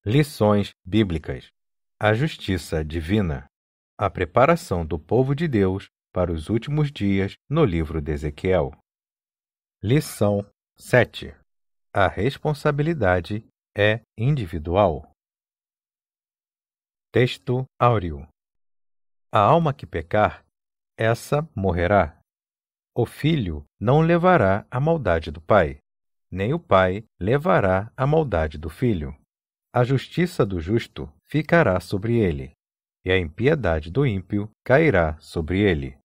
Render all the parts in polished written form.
Lições bíblicas. A justiça divina. A preparação do povo de Deus para os últimos dias no livro de Ezequiel. Lição 7. A responsabilidade é individual. Texto áureo. A alma que pecar, essa morrerá. O filho não levará a maldade do pai, nem o pai levará a maldade do filho. A justiça do justo ficará sobre ele, e a impiedade do ímpio cairá sobre ele.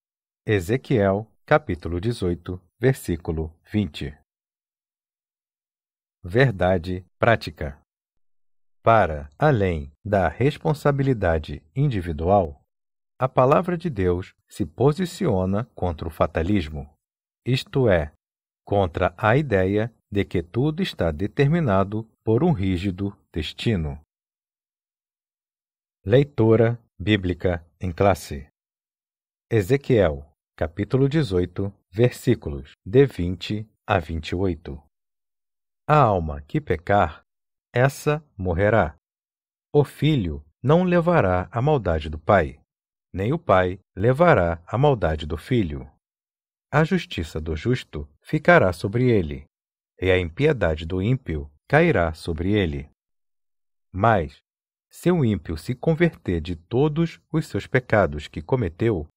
Ezequiel, capítulo 18, versículo 20. Verdade prática. Para além da responsabilidade individual, a palavra de Deus se posiciona contra o fatalismo, isto é, contra a ideia de que tudo está determinado por um rígido destino. Leitura bíblica em classe. Ezequiel, capítulo 18, versículos de 20 a 28. A alma que pecar, essa morrerá. O filho não levará a maldade do pai, nem o pai levará a maldade do filho. A justiça do justo ficará sobre ele, e a impiedade do ímpio cairá sobre ele. Mas, se o ímpio se converter de todos os seus pecados que cometeu,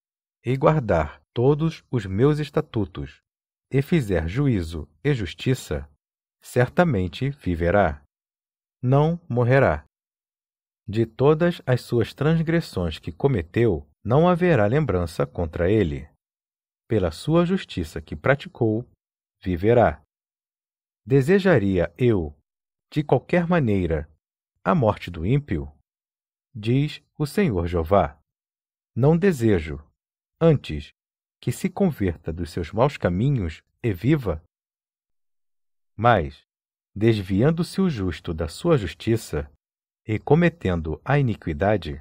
e guardar todos os meus estatutos, e fizer juízo e justiça, certamente viverá. Não morrerá. De todas as suas transgressões que cometeu, não haverá lembrança contra ele. Pela sua justiça que praticou, viverá. Desejaria eu, de qualquer maneira, a morte do ímpio? Diz o Senhor Jeová. Não desejo, antes, que se converta dos seus maus caminhos e viva. Mas, desviando-se o justo da sua justiça, e cometendo a iniquidade,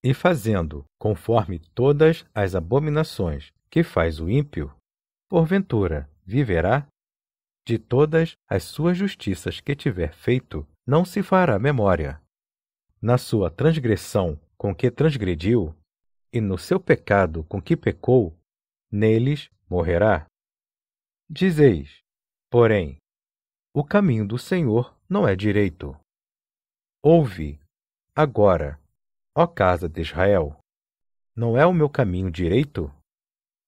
e fazendo conforme todas as abominações que faz o ímpio, porventura viverá? De todas as suas justiças que tiver feito, não se fará memória. Na sua transgressão com que transgrediu, e no seu pecado com que pecou, neles morrerá. Dizeis, porém, o caminho do Senhor não é direito. Ouve, agora, ó casa de Israel, não é o meu caminho direito?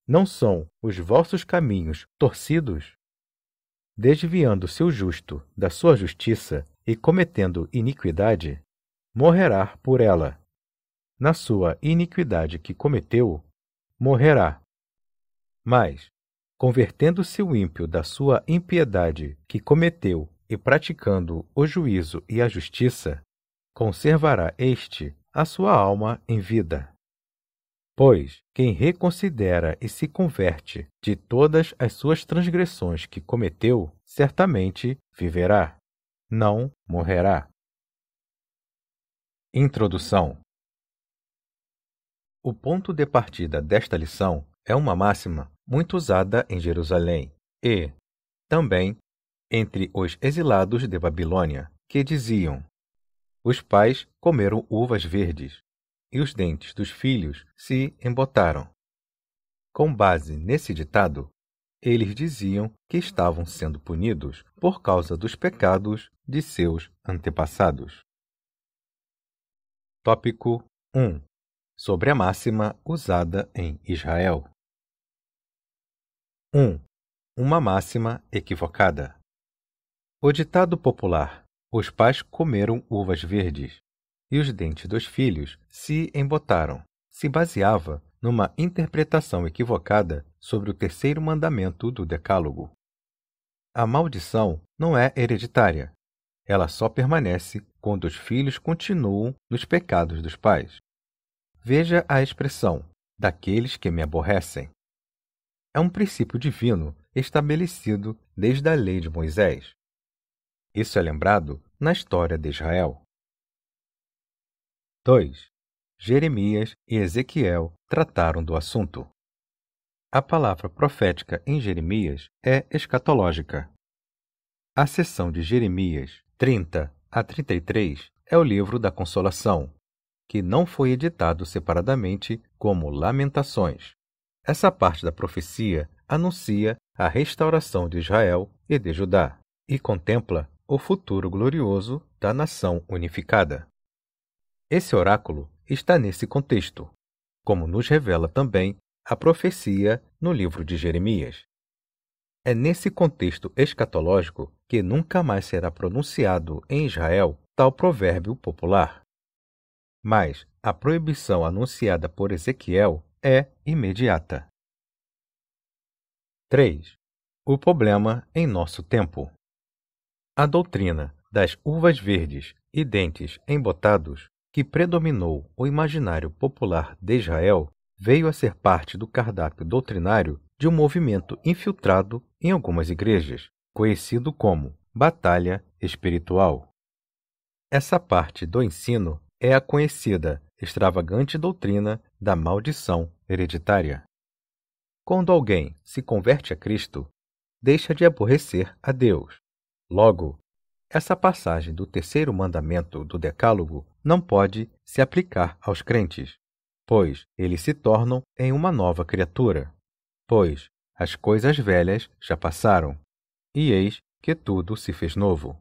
Não são os vossos caminhos torcidos? Desviando-se o justo da sua justiça e cometendo iniquidade, morrerá por ela. Na sua iniquidade que cometeu, morrerá. Mas, convertendo-se o ímpio da sua impiedade que cometeu e praticando o juízo e a justiça, conservará este a sua alma em vida. Pois quem reconsidera e se converte de todas as suas transgressões que cometeu, certamente viverá, não morrerá. Introdução. O ponto de partida desta lição é uma máxima muito usada em Jerusalém e, também, entre os exilados de Babilônia, que diziam: os pais comeram uvas verdes, e os dentes dos filhos se embotaram. Com base nesse ditado, eles diziam que estavam sendo punidos por causa dos pecados de seus antepassados. Tópico 1. Sobre a máxima usada em Israel. 1. Uma máxima equivocada. O ditado popular, os pais comeram uvas verdes, e os dentes dos filhos se embotaram, se baseava numa interpretação equivocada sobre o terceiro mandamento do Decálogo. A maldição não é hereditária. Ela só permanece quando os filhos continuam nos pecados dos pais. Veja a expressão, daqueles que me aborrecem. É um princípio divino estabelecido desde a lei de Moisés. Isso é lembrado na história de Israel. 2. Jeremias e Ezequiel trataram do assunto. A palavra profética em Jeremias é escatológica. A seção de Jeremias 30 a 33 é o livro da Consolação, que não foi editado separadamente como Lamentações. Essa parte da profecia anuncia a restauração de Israel e de Judá e contempla o futuro glorioso da nação unificada. Esse oráculo está nesse contexto, como nos revela também a profecia no livro de Jeremias. É nesse contexto escatológico que nunca mais será pronunciado em Israel tal provérbio popular. Mas a proibição anunciada por Ezequiel é imediata. 3. O problema em nosso tempo. A doutrina das uvas verdes e dentes embotados, que predominou o imaginário popular de Israel, veio a ser parte do cardápio doutrinário de um movimento infiltrado em algumas igrejas, conhecido como batalha espiritual. Essa parte do ensino é a conhecida extravagante doutrina da maldição hereditária. Quando alguém se converte a Cristo, deixa de aborrecer a Deus. Logo, essa passagem do terceiro mandamento do Decálogo não pode se aplicar aos crentes, pois eles se tornam em uma nova criatura. Pois as coisas velhas já passaram, e eis que tudo se fez novo.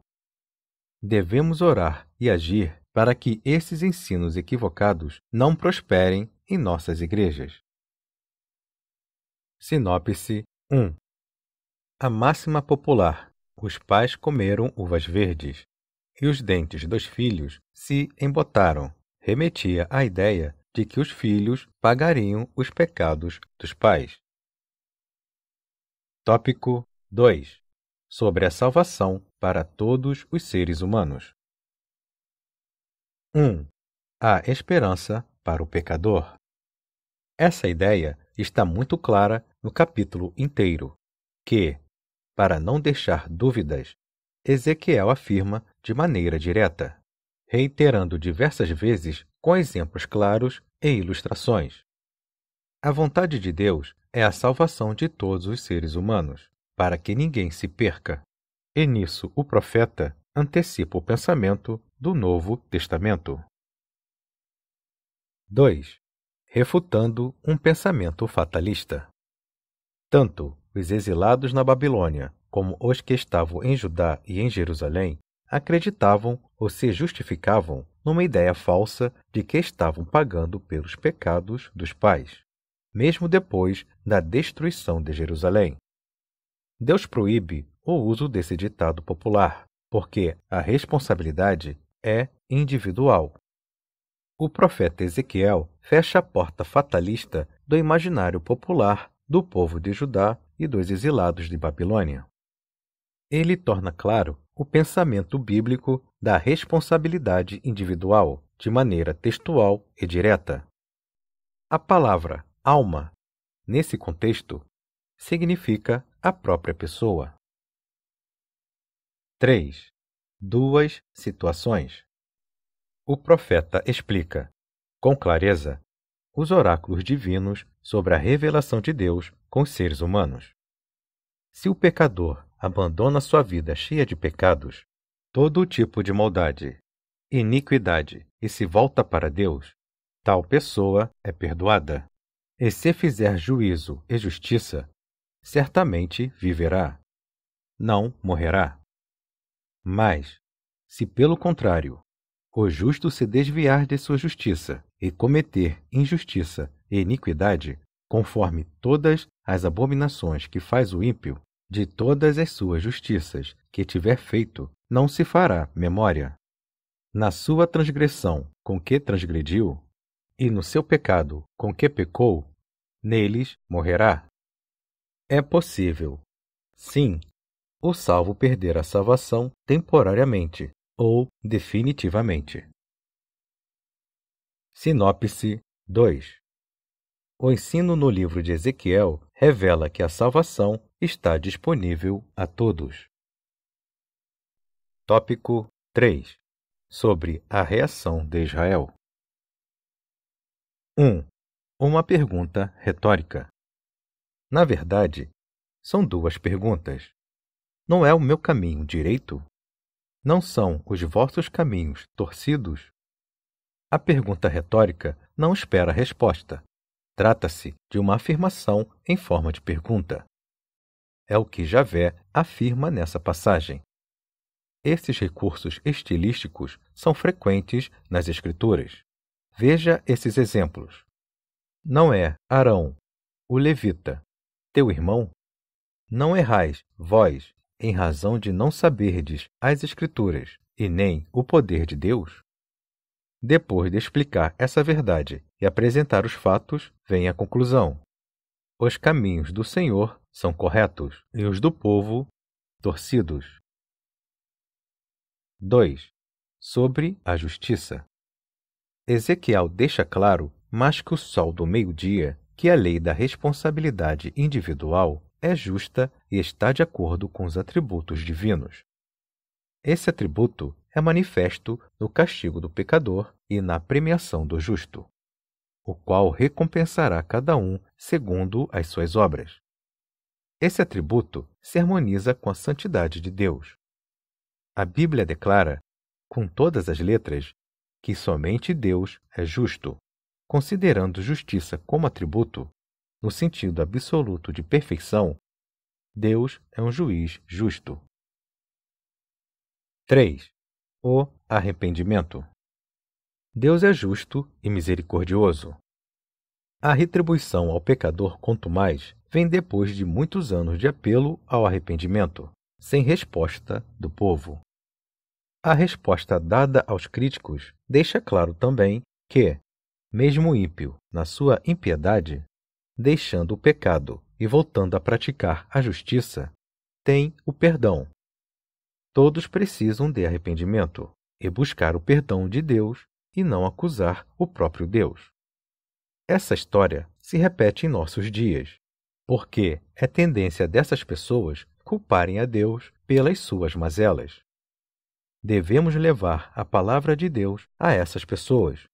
Devemos orar e agir para que esses ensinos equivocados não prosperem em nossas igrejas. Sinopse 1. A máxima popular: os pais comeram uvas verdes, e os dentes dos filhos se embotaram, remetia à ideia de que os filhos pagariam os pecados dos pais. Tópico 2. Sobre a salvação para todos os seres humanos. 1. A esperança para o pecador. Essa ideia está muito clara no capítulo inteiro, que, para não deixar dúvidas, Ezequiel afirma de maneira direta, reiterando diversas vezes com exemplos claros e ilustrações. A vontade de Deus é a salvação de todos os seres humanos, para que ninguém se perca. E nisso o profeta antecipa o pensamento do Novo Testamento. 2. Refutando um pensamento fatalista. Tanto os exilados na Babilônia como os que estavam em Judá e em Jerusalém acreditavam ou se justificavam numa ideia falsa de que estavam pagando pelos pecados dos pais, mesmo depois da destruição de Jerusalém. Deus proíbe o uso desse ditado popular, porque a responsabilidade é individual. O profeta Ezequiel fecha a porta fatalista do imaginário popular do povo de Judá e dos exilados de Babilônia. Ele torna claro o pensamento bíblico da responsabilidade individual de maneira textual e direta. A palavra alma, nesse contexto, significa a própria pessoa. 3. Duas situações. O profeta explica, com clareza, os oráculos divinos sobre a revelação de Deus com os seres humanos. Se o pecador abandona sua vida cheia de pecados, todo o tipo de maldade, iniquidade e se volta para Deus, tal pessoa é perdoada. E se fizer juízo e justiça, certamente viverá, não morrerá. Mas, se pelo contrário, o justo se desviar de sua justiça e cometer injustiça e iniquidade, conforme todas as abominações que faz o ímpio, de todas as suas justiças que tiver feito, não se fará memória. Na sua transgressão com que transgrediu, e no seu pecado com que pecou, neles morrerá. É possível, sim, o salvo perder a salvação temporariamente ou definitivamente. Sinopse 2. O ensino no livro de Ezequiel revela que a salvação está disponível a todos. Tópico 3. Sobre a reação de Israel. 1. Uma pergunta retórica. Na verdade, são duas perguntas. Não é o meu caminho direito? Não são os vossos caminhos torcidos? A pergunta retórica não espera resposta. Trata-se de uma afirmação em forma de pergunta. É o que Javé afirma nessa passagem. Esses recursos estilísticos são frequentes nas Escrituras. Veja esses exemplos. Não é Arão, o levita, teu irmão? Não errais, vós, em razão de não saberdes as Escrituras e nem o poder de Deus? Depois de explicar essa verdade e apresentar os fatos, vem a conclusão. Os caminhos do Senhor são corretos e os do povo torcidos. 2. Sobre a justiça. Ezequiel deixa claro, mais que o sol do meio-dia, que a lei da responsabilidade individual é justa e está de acordo com os atributos divinos. Esse atributo é manifesto no castigo do pecador e na premiação do justo, o qual recompensará cada um segundo as suas obras. Esse atributo se harmoniza com a santidade de Deus. A Bíblia declara, com todas as letras, que somente Deus é justo, considerando justiça como atributo, no sentido absoluto de perfeição. Deus é um juiz justo. 3. O arrependimento. Deus é justo e misericordioso. A retribuição ao pecador contumaz vem depois de muitos anos de apelo ao arrependimento, sem resposta do povo. A resposta dada aos críticos deixa claro também que, mesmo o ímpio, na sua impiedade, deixando o pecado e voltando a praticar a justiça, tem o perdão. Todos precisam de arrependimento e buscar o perdão de Deus e não acusar o próprio Deus. Essa história se repete em nossos dias, porque é tendência dessas pessoas culparem a Deus pelas suas mazelas. Devemos levar a palavra de Deus a essas pessoas,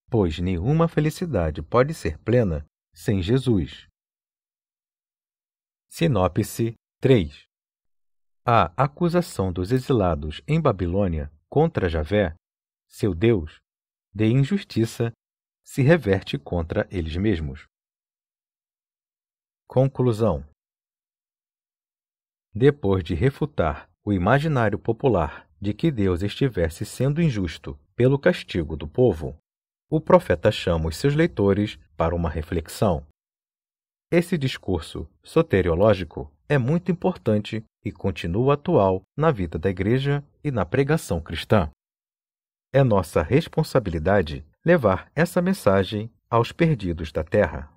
pois nenhuma felicidade pode ser plena sem Jesus. Sinopse 3. A acusação dos exilados em Babilônia contra Javé, seu Deus, de injustiça, se reverte contra eles mesmos. Conclusão. Depois de refutar o imaginário popular de que Deus estivesse sendo injusto pelo castigo do povo, o profeta chama os seus leitores para uma reflexão. Esse discurso soteriológico é muito importante e continua atual na vida da Igreja e na pregação cristã. É nossa responsabilidade levar essa mensagem aos perdidos da terra.